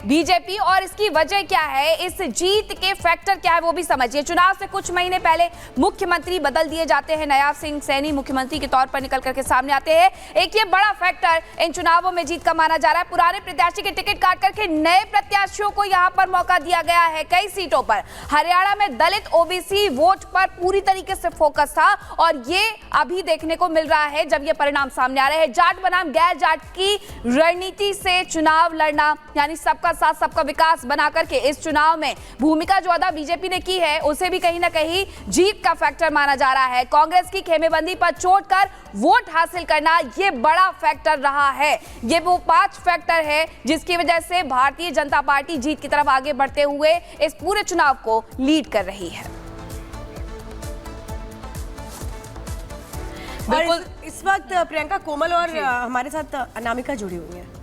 BJP और इसकी वजह क्या है, इस जीत के फैक्टर क्या है वो भी समझिए। चुनाव से कुछ महीने पहले मुख्यमंत्री बदल दिए जाते हैं, नयाब सिंह सैनी मुख्यमंत्री के तौर पर निकल करके सामने आते हैं। एक ये बड़ा फैक्टर इन चुनावों में जीत का माना जा रहा है। पुराने प्रत्याशी के टिकट काट करके नए प्रत्याशियों को यहां पर मौका दिया गया है। कई सीटों पर हरियाणा में दलित ओबीसी वोट पर पूरी तरीके से फोकस था और ये अभी देखने को मिल रहा है जब ये परिणाम सामने आ रहे हैं। जाट बनाम गैर जाट की रणनीति से चुनाव लड़ना, यानी सबका साथ सबका विकास बना करके इस चुनाव में भूमिका जो अदा बीजेपी ने की है उसे भी कहीं ना कहीं जीत का फैक्टर माना जा रहा है। कांग्रेस की खेमेबंदी पर चोट कर वोट हासिल करना ये बड़ा फैक्टर रहा है। ये वो 5 फैक्टर है जिसकी वजह से भारतीय जनता पार्टी जीत की तरफ आगे बढ़ते हुए इस पूरे चुनाव को लीड कर रही है। बिल्कुल, इस वक्त प्रियंका, कोमल और हमारे साथ अनामिका जुड़ी हुई है।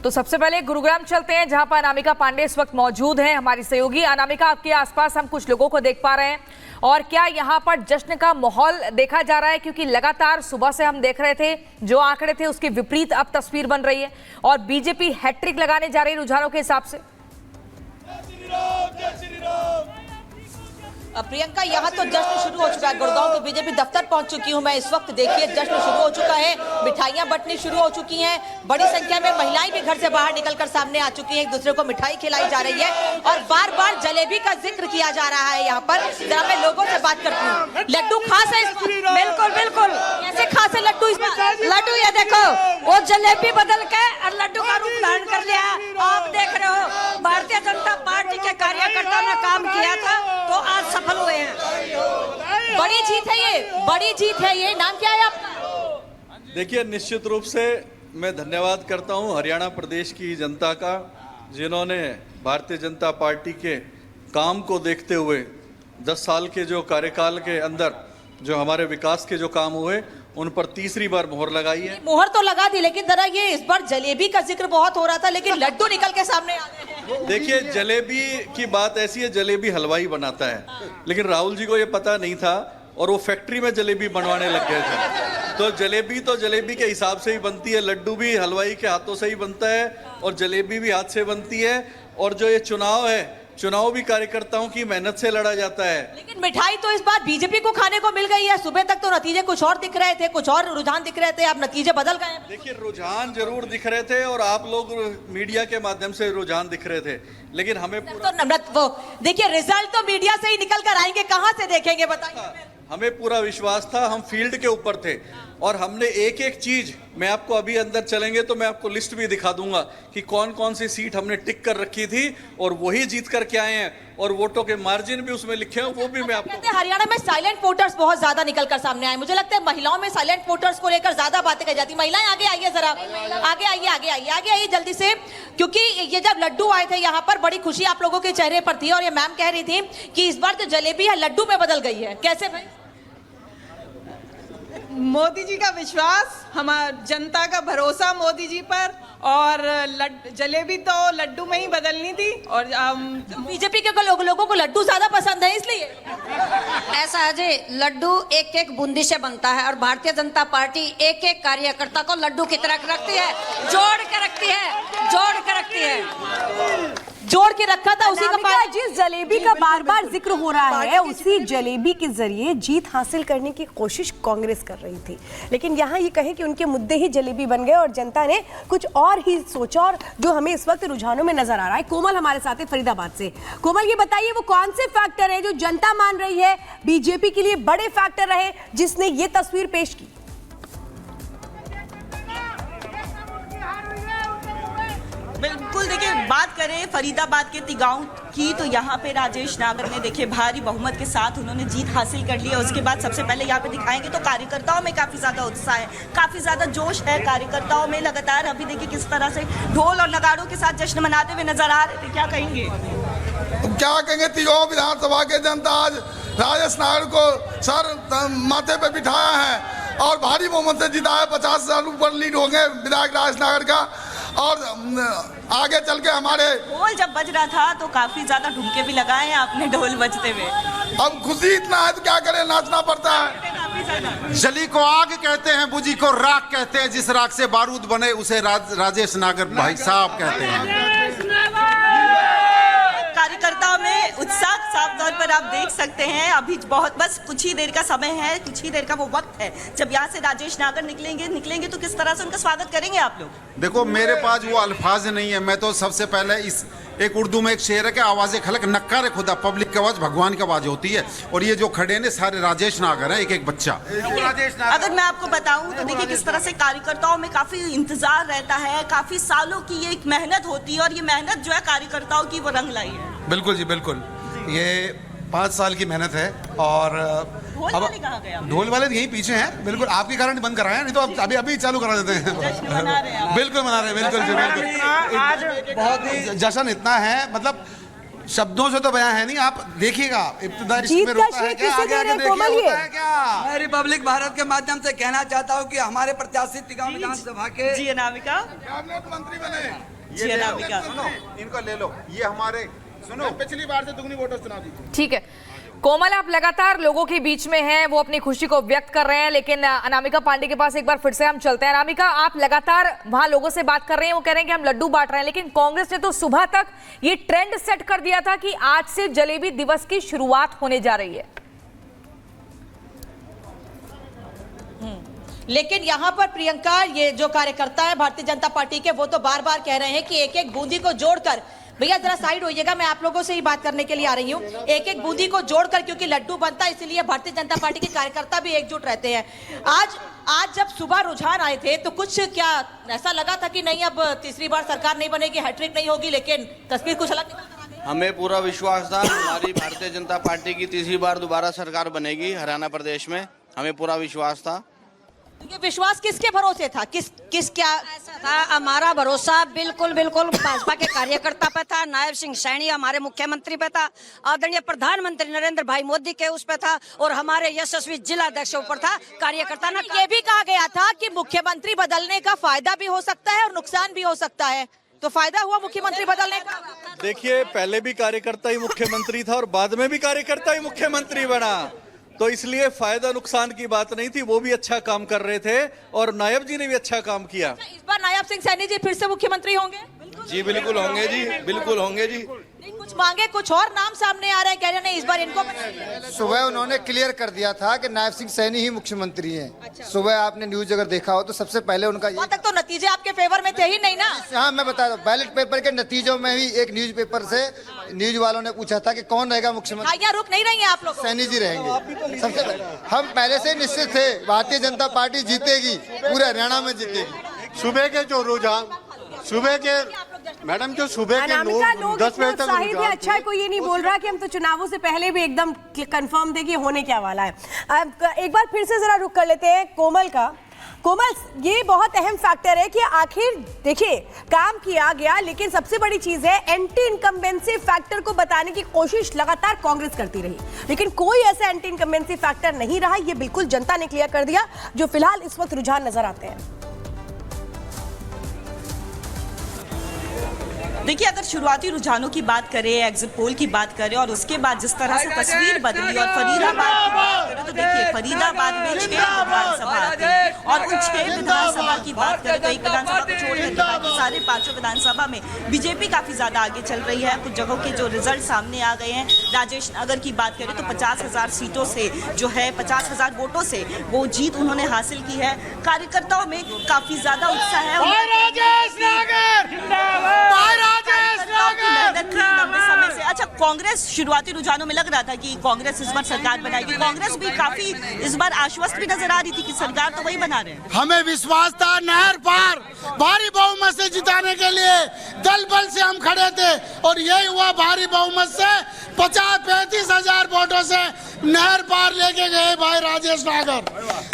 तो सबसे पहले गुरुग्राम चलते हैं जहां पर अनामिका पांडे इस वक्त मौजूद हैं, हमारी सहयोगी। अनामिका, आपके आसपास हम कुछ लोगों को देख पा रहे हैं और क्या यहां पर जश्न का माहौल देखा जा रहा है? क्योंकि लगातार सुबह से हम देख रहे थे जो आंकड़े थे उसके विपरीत अब तस्वीर बन रही है और बीजेपी हैट्रिक लगाने जा रही है रुझानों के हिसाब से। प्रियंका, यहाँ तो जश्न शुरू हो चुका है। गुड़गांव के बीजेपी दफ्तर पहुंच चुकी हूँ मैं इस वक्त। देखिए, जश्न शुरू हो चुका है, मिठाइयाँ बंटनी शुरू हो चुकी हैं। बड़ी संख्या में महिलाएं भी घर से बाहर निकलकर सामने आ चुकी हैं, एक दूसरे को मिठाई खिलाई जा रही है और बार बार जलेबी का जिक्र किया जा रहा है। यहाँ पर जरा मैं लोगों से बात करती हूँ। लड्डू खास है? बिल्कुल बिल्कुल। कैसे खास है लड्डू? लड्डू ये देखो, वो जलेबी बदल के और लड्डू का रूप धारण कर लिया। आप देख रहे हो, भारतीय जनता पार्टी के कार्यकर्ता ने काम किया था तो आज सफल हुए हैं। बड़ी जीत है ये, बड़ी जीत है ये। नाम क्या है आपका? देखिए, निश्चित रूप से मैं धन्यवाद करता हूं हरियाणा प्रदेश की जनता का, जिन्होंने भारतीय जनता पार्टी के काम को देखते हुए 10 साल के जो कार्यकाल के अंदर जो हमारे विकास के जो काम हुए उन पर तीसरी बार मोहर लगाई है। मोहर तो लगा दी, लेकिन जरा ये इस बार जलेबी का जिक्र बहुत हो रहा था, लेकिन लड्डू निकल के सामने आ गए हैं। देखिए, जलेबी की बात ऐसी है, जलेबी हलवाई बनाता है, लेकिन राहुल जी को ये पता नहीं था और वो फैक्ट्री में जलेबी बनवाने लग गए थे। तो जलेबी के हिसाब से ही बनती है, लड्डू भी हलवाई के हाथों से ही बनता है और जलेबी भी हाथ से बनती है। और जो ये चुनाव है, चुनाव भी कार्यकर्ताओं की मेहनत से लड़ा जाता है। लेकिन मिठाई तो इस बार बीजेपी को खाने को मिल गई है। सुबह तक तो नतीजे कुछ और दिख रहे थे, कुछ और रुझान दिख रहे थे, अब नतीजे बदल गए। देखिए, रुझान जरूर दिख रहे थे और आप लोग मीडिया के माध्यम से रुझान दिख रहे थे, लेकिन हमें तो देखिए, रिजल्ट तो मीडिया से ही निकल कर आएंगे, कहां से देखेंगे बताइए। हमें पूरा विश्वास था, हम फील्ड के ऊपर थे और हमने एक एक चीज, मैं आपको अभी अंदर चलेंगे तो मैं आपको लिस्ट भी दिखा दूंगा कि कौन कौन सी सीट हमने टिक कर रखी थी और वही जीत करके आए हैं और वोटों के मार्जिन भी उसमें लिखे हैं, वो भी मैं आपको। हरियाणा में साइलेंट वोटर्स बहुत ज्यादा निकल कर सामने आए। मुझे लगता है महिलाओं में साइलेंट वोटर्स को लेकर ज्यादा बातें कही जाती। महिलाएं आगे आइए, जरा आगे आइए, आगे आइए, आगे आइए जल्दी से, क्योंकि ये जब लड्डू आए थे यहाँ पर बड़ी खुशी आप लोगों के चेहरे पर थी और ये मैम कह रही थी कि इस बार जो जलेबी है लड्डू में बदल गई है। कैसे भाई? मोदी जी का विश्वास, हमारी जनता का भरोसा मोदी जी पर, और जलेबी तो लड्डू में ही बदलनी थी। और बीजेपी के लोगों को लड्डू ज्यादा पसंद है इसलिए ऐसा है जी, लड्डू एक एक बूंदी से बनता है और भारतीय जनता पार्टी एक एक कार्यकर्ता को लड्डू की तरह रखती है, जोड़ के रखती है, जोड़ के रखती है, जोड़ के रखा था उसी का। जिस जलेबी का बार बार जिक्र हो रहा है उसी जलेबी के जरिए जीत हासिल करने की कोशिश कांग्रेस कर रही थी, लेकिन यहाँ ये कहें कि उनके मुद्दे ही जलेबी बन गए और जनता ने कुछ और ही सोचा और जो हमें इस वक्त रुझानों में नजर आ रहा है। कोमल हमारे साथ है फरीदाबाद से। कोमल, ये बताइए वो कौन से फैक्टर है जो जनता मान रही है बीजेपी के लिए बड़े फैक्टर रहे जिसने ये तस्वीर पेश की? बिल्कुल, देखिए, बात करें फरीदाबाद के तिगांव की तो यहाँ पे राजेश नागर ने देखिए भारी बहुमत के साथ उन्होंने जीत हासिल कर ली है। उसके बाद सबसे पहले यहाँ पे दिखाएंगे तो कार्यकर्ताओं में काफी ज्यादा उत्साह है, काफी ज्यादा जोश है कार्यकर्ताओं में। लगातार अभी देखिए किस तरह से ढोल और नगाड़ों के साथ जश्न मनाते हुए नजर आ रहे थे। क्या कहेंगे? क्या कहेंगे, तिगांव विधानसभा के जनता आज राजेश नागर को सर माथे पे बिठाया है और भारी बहुमत से जीता है। 50,000 ऊपर लीड हो गए विधायक राजेश नागर का। और आगे चल के हमारे ढोल जब बज रहा था तो काफी ज्यादा ढुमके भी लगाए हैं आपने ढोल बजते हुए। अब खुशी इतना है तो क्या करें, नाचना पड़ता है। जली को आग कहते हैं, बुझी को राख कहते हैं, जिस राख से बारूद बने उसे राजेश नागर भाई साहब कहते हैं। उत्साह साफ तौर पर आप देख सकते हैं। अभी बहुत बस कुछ ही देर का समय है, कुछ ही देर का वो वक्त है जब यहाँ से राजेश नागर निकलेंगे तो किस तरह से उनका स्वागत करेंगे आप लोग? देखो मेरे पास वो अल्फाज नहीं है। मैं तो सबसे पहले इस एक उर्दू में एक शेर है कि आवाज़ खलक नक्कार खुदा, पब्लिक की आवाज़ भगवान की आवाज़ होती है। और ये जो खड़े हैं सारे राजेश नागर हैं, एक एक बच्चा। अगर मैं आपको बताऊं तो देखिए किस तरह से कार्यकर्ताओं में काफी इंतजार रहता है, काफी सालों की ये एक मेहनत होती है और ये मेहनत जो है कार्यकर्ताओं की वो रंग लाई है। बिल्कुल जी बिल्कुल, ये 5 साल की मेहनत है। और ढोल वाले कहाँ गए आप? ढोल वाले यहीं पीछे हैं, बिल्कुल आपके कारण बंद कराए हैं, नहीं तो अब अभी चालू करा देते हैं। जश्न मना रहे हैं आप? बिल्कुल मना रहे हैं, बिल्कुल जी बिल्कुल। आज बहुत ही जश्न इतना है, मतलब शब्दों से तो बयां है नहीं। आप देखिएगा इब्तिदा जीत में का रोता है श्रेय क्या, किसे आगे दे रहे आगे हैं कोमल? देखिए ये होता है क्या। मैं रिपब्लिक भारत के माध्यम से कहना चाहता हूं कि हमारे प्रत्याशी तिगांव विधानसभा के जी अनामिका, कैबिनेट मंत्री बने। जी अनामिका, इनको ले लो, ये हमारे सुनो पिछली बार से दुगनी वोटों चुनाव जीते। ठीक है कोमल, आप लगातार लोगों के बीच में हैं, वो अपनी खुशी को व्यक्त कर रहे हैं, लेकिन अनामिका पांडे के पास एक बार फिर से हम चलते हैं। अनामिका, आप लगातार वहां लोगों से बात कर रहे हैं, वो कह रहे हैं कि हम लड्डू बांट रहे हैं, लेकिन कांग्रेस ने तो सुबह तक ये ट्रेंड सेट कर दिया था कि आज से जलेबी दिवस की शुरुआत होने जा रही है। लेकिन यहाँ पर प्रियंका, ये जो कार्यकर्ता है भारतीय जनता पार्टी के, वो तो बार बार कह रहे हैं कि एक एक बूंदी को जोड़कर, भैया जरा साइड होइएगा, मैं आप लोगों से ही बात करने के लिए आ रही हूँ, एक एक बूंदी को जोड़कर क्योंकि लड्डू बनता है, इसलिए भारतीय जनता पार्टी के कार्यकर्ता भी एकजुट रहते हैं। आज जब सुबह रुझान आए थे तो कुछ क्या ऐसा लगा था कि नहीं अब तीसरी बार सरकार नहीं बनेगी, हैट्रिक नहीं होगी, लेकिन तस्वीर कुछ अलग निकल कर आ गई? हमें पूरा विश्वास था हमारी भारतीय जनता पार्टी की तीसरी बार दोबारा सरकार बनेगी हरियाणा प्रदेश में, हमें पूरा विश्वास था। ये विश्वास किसके भरोसे था? किस क्या था? हमारा भरोसा बिल्कुल बिल्कुल भाजपा के कार्यकर्ता पे था, नायब सिंह सैनी हमारे मुख्यमंत्री पे था, आदरणीय प्रधानमंत्री नरेंद्र भाई मोदी के उस पे था, और हमारे यशस्वी जिलाध्यक्ष ऊपर था। कार्यकर्ता ना ये भी कहा गया था कि मुख्यमंत्री बदलने का फायदा भी हो सकता है और नुकसान भी हो सकता है, तो फायदा हुआ मुख्यमंत्री बदलने का? देखिए, पहले भी कार्यकर्ता ही मुख्यमंत्री था और बाद में भी कार्यकर्ता ही मुख्यमंत्री बना, तो इसलिए फायदा नुकसान की बात नहीं थी। वो भी अच्छा काम कर रहे थे और नायब जी ने भी अच्छा काम किया। इस बार नायब सिंह सैनी जी फिर से मुख्यमंत्री होंगे? जी बिल्कुल होंगे जी, बिल्कुल होंगे जी। कुछ मांगे, कुछ और नाम सामने आ रहे हैं, कह रहे हैं इस बार इनको बनाइए। सुबह उन्होंने क्लियर कर दिया था कि नायब सिंह सैनी ही मुख्यमंत्री हैं। अच्छा। सुबह आपने न्यूज अगर देखा हो तो सबसे पहले उनका वहाँ तक तो नतीजे आपके फेवर में थे ही नहीं ना? हाँ, मैं बता दूं, बैलेट पेपर के नतीजों में भी एक न्यूज पेपर से न्यूज वालों ने पूछा था कि कौन रहेगा मुख्यमंत्री। यहाँ रुक नहीं रही है आप लोग? सैनी जी रहेंगे। सबसे पहले हम पहले से निश्चित थे भारतीय जनता पार्टी जीतेगी, पूरे हरियाणा में जीतेगी। सुबह के जो रुझान, सुबह के मैडम जो सुबह के लोग 10 बजे तक उत्साहित है। अच्छा है, कोई ये नहीं बोल रहा कि हम तो चुनावों से पहले भी एकदम कंफर्म थे कि होने क्या वाला है। एक बार फिर से जरा रुक कर लेते हैं कोमल का। कोमल, ये बहुत अहम फैक्टर है कि आखिर देखिए काम किया गया, लेकिन सबसे बड़ी चीज है एंटी इनकम्बेंसी फैक्टर को बताने की कोशिश लगातार कांग्रेस करती रही, लेकिन कोई ऐसा एंटी इनकम्बेंसी फैक्टर नहीं रहा। ये बिल्कुल जनता ने क्लियर कर दिया, जो फिलहाल इस वक्त रुझान नजर आते हैं। देखिए, अगर शुरुआती रुझानों की बात करें, एग्जिट पोल की बात करें और उसके बाद जिस तरह से तस्वीर बदली और फरीदाबाद की बात करें, तो देखिए फरीदाबाद में 6 विधानसभा आती है और उन 6 विधानसभा की बात करें तो एक विधानसभा को छोड़कर बाकी सारे 5 विधानसभा में बीजेपी काफी ज्यादा आगे चल रही है। कुछ जगहों के जो रिजल्ट सामने आ गए हैं, राजेश नगर की बात करें तो 50,000 सीटों से जो है 50,000 वोटों से वो जीत उन्होंने हासिल की है। कार्यकर्ताओं में काफी ज्यादा उत्साह है। लंबे समय से अच्छा, कांग्रेस शुरुआती रुझानों में लग रहा था कि कांग्रेस इस बार सरकार बनाएगी। कांग्रेस भी काफी इस बार आश्वस्त भी नजर आ रही थी कि सरकार तो वही बना रहे हैं। हमें विश्वास था नहर पार भारी बहुमत से जिताने के लिए दल बल से हम खड़े थे और यही हुआ। भारी बहुमत से 35,000 वोटों से नहर पार लेके गए भाई राजेश नागर।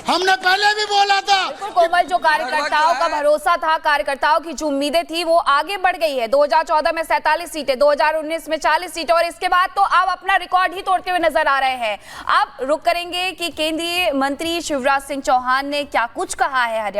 हमने पहले भी बोला था। कोमल, जो कार्यकर्ताओं का भरोसा था, कार्यकर्ताओं की जो उम्मीदें थी, वो आगे बढ़ गई है। 2014 में 47 सीटें, 2019 में 40 सीटें और इसके बाद तो अब अपना रिकॉर्ड ही तोड़ते हुए नजर आ रहे हैं। अब रुक करेंगे कि केंद्रीय मंत्री शिवराज सिंह चौहान ने क्या कुछ कहा है हरियाणा